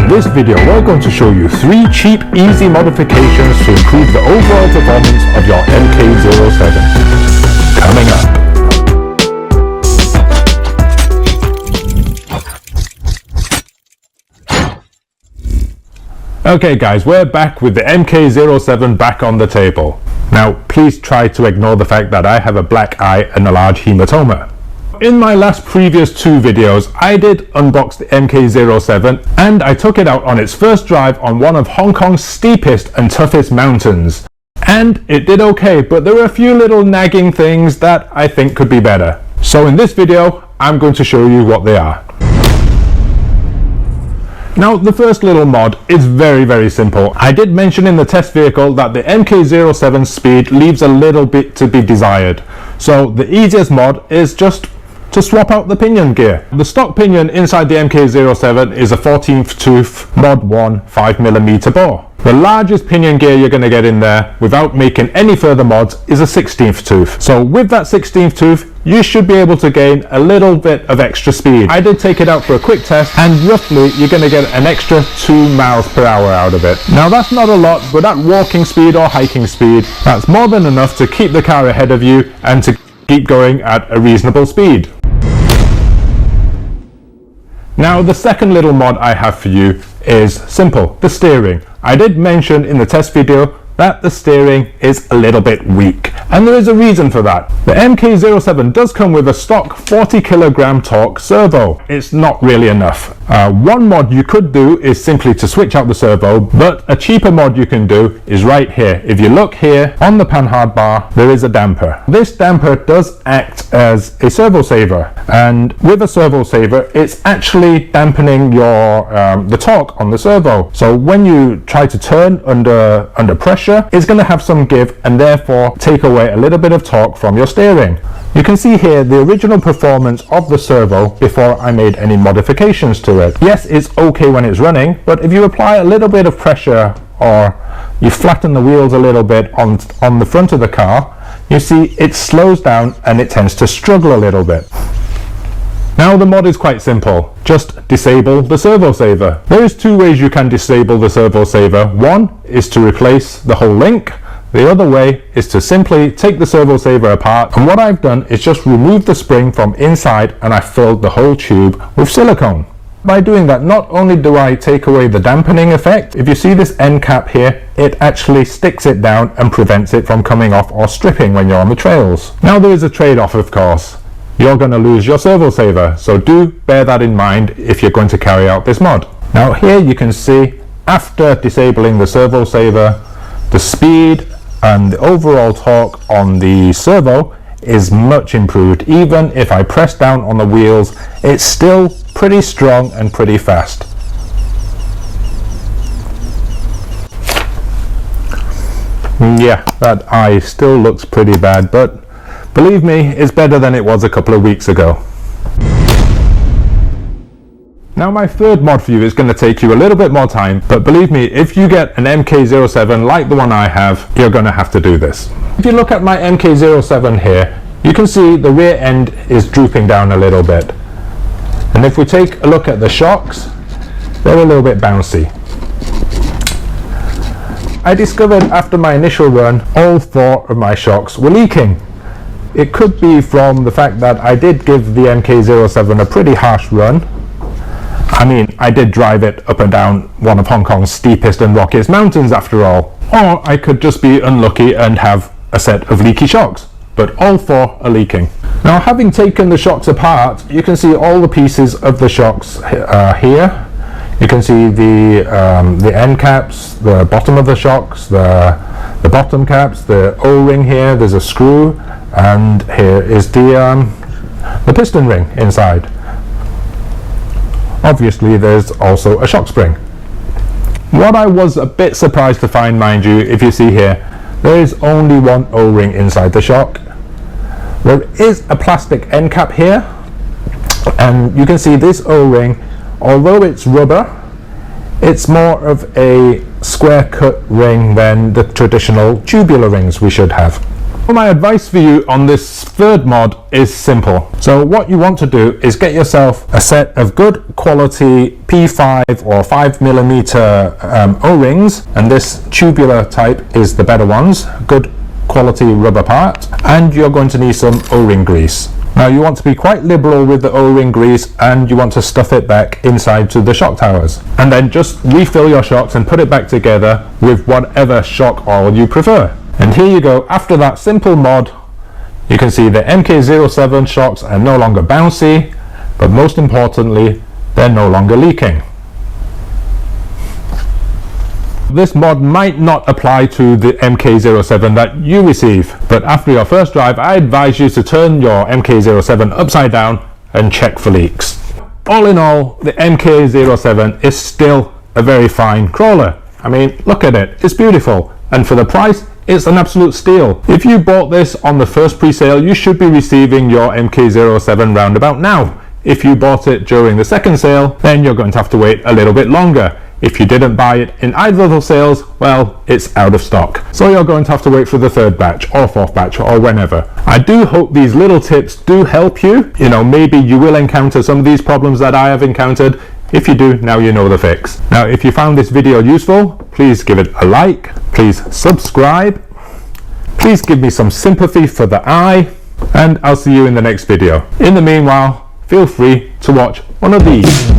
In this video, we're going to show you 3 cheap, easy modifications to improve the overall performance of your MK07. Coming up. Okay guys, we're back with the MK07 back on the table. Now, please try to ignore the fact that I have a black eye and a large hematoma. In my previous 2 videos, I did unbox the MK07 and I took it out on its first drive on one of Hong Kong's steepest and toughest mountains. And it did okay, but there were a few little nagging things that I think could be better. So in this video, I'm going to show you what they are. Now, the first little mod is very simple. I did mention in the test vehicle that the MK07 speed leaves a little bit to be desired. So the easiest mod is just to swap out the pinion gear. The stock pinion inside the MK07 is a 14th tooth Mod 1 5mm bore. The largest pinion gear you're going to get in there without making any further mods is a 16th tooth. So with that 16th tooth, you should be able to gain a little bit of extra speed. I did take it out for a quick test and roughly you're going to get an extra 2 miles per hour out of it. Now that's not a lot, but at walking speed or hiking speed, that's more than enough to keep the car ahead of you and to keep going at a reasonable speed. Now the second little mod I have for you is simple, the steering. I did mention in the test video that the steering is a little bit weak, and there is a reason for that. The MK07 does come with a stock 40 kilogram torque servo. It's not really enough. One mod you could do is simply to switch out the servo, but a cheaper mod you can do is right here. If you look here on the panhard bar, there is a damper. This damper does act as a servo saver, and with a servo saver it's actually dampening your the torque on the servo. So when you try to turn under pressure, it's going to have some give and therefore take away a little bit of torque from your steering. You can see here the original performance of the servo before I made any modifications to it. Yes, it's okay when it's running, but if you apply a little bit of pressure or you flatten the wheels a little bit on the front of the car, you see it slows down and it tends to struggle a little bit. Now the mod is quite simple. Just disable the servo saver. There is 2 ways you can disable the servo saver. One is to replace the whole link. The other way is to simply take the servo saver apart, and what I've done is just remove the spring from inside and I filled the whole tube with silicone. By doing that, not only do I take away the dampening effect, if you see this end cap here, it actually sticks it down and prevents it from coming off or stripping when you're on the trails. Now there is a trade-off, of course. You're going to lose your servo saver, so do bear that in mind if you're going to carry out this mod. Now here you can see, after disabling the servo saver, the speed and the overall torque on the servo is much improved. Even if I press down on the wheels, it's still pretty strong and pretty fast. Yeah, that eye still looks pretty bad, but believe me, it's better than it was a couple of weeks ago. Now my third mod for you is going to take you a little bit more time, but believe me, if you get an MK07 like the one I have, you're going to have to do this. If you look at my MK07 here, you can see the rear end is drooping down a little bit. And if we take a look at the shocks, they're a little bit bouncy. I discovered after my initial run, all 4 of my shocks were leaking. It could be from the fact that I did give the MK07 a pretty harsh run. I mean, I did drive it up and down one of Hong Kong's steepest and rockiest mountains after all. Or I could just be unlucky and have a set of leaky shocks. But all 4 are leaking. Now, having taken the shocks apart, you can see all the pieces of the shocks here. You can see the end caps, the bottom of the shocks, the bottom caps, the O-ring here, there's a screw, and here is the piston ring inside. Obviously there's also a shock spring. What I was a bit surprised to find, mind you, if you see here, there is only one O-ring inside the shock. There is a plastic end cap here, and you can see this O-ring, although it's rubber, it's more of a square cut ring than the traditional tubular rings we should have. My advice for you on this third mod is simple. So what you want to do is get yourself a set of good quality P5 or 5mm O-rings, and this tubular type is the better ones, good quality rubber part, and you're going to need some O-ring grease. Now you want to be quite liberal with the O-ring grease, and you want to stuff it back inside to the shock towers, and then just refill your shocks and put it back together with whatever shock oil you prefer. And here you go. After that simple mod, you can see the MK07 shocks are no longer bouncy, but most importantly, they're no longer leaking. This mod might not apply to the MK07 that you receive, but after your first drive, I advise you to turn your MK07 upside down and check for leaks. All in all, the MK07 is still a very fine crawler. I mean, look at it, it's beautiful, and for the price, it's an absolute steal. If you bought this on the first pre-sale, you should be receiving your MK07 round about now. If you bought it during the second sale, then you're going to have to wait a little bit longer. If you didn't buy it in either of those sales, well, it's out of stock. So you're going to have to wait for the third batch or fourth batch or whenever. I do hope these little tips do help you. You know, maybe you will encounter some of these problems that I have encountered. If you do, now you know the fix. Now, if you found this video useful, please give it a like, please subscribe, please give me some sympathy for the eye, and I'll see you in the next video. In the meanwhile, feel free to watch one of these.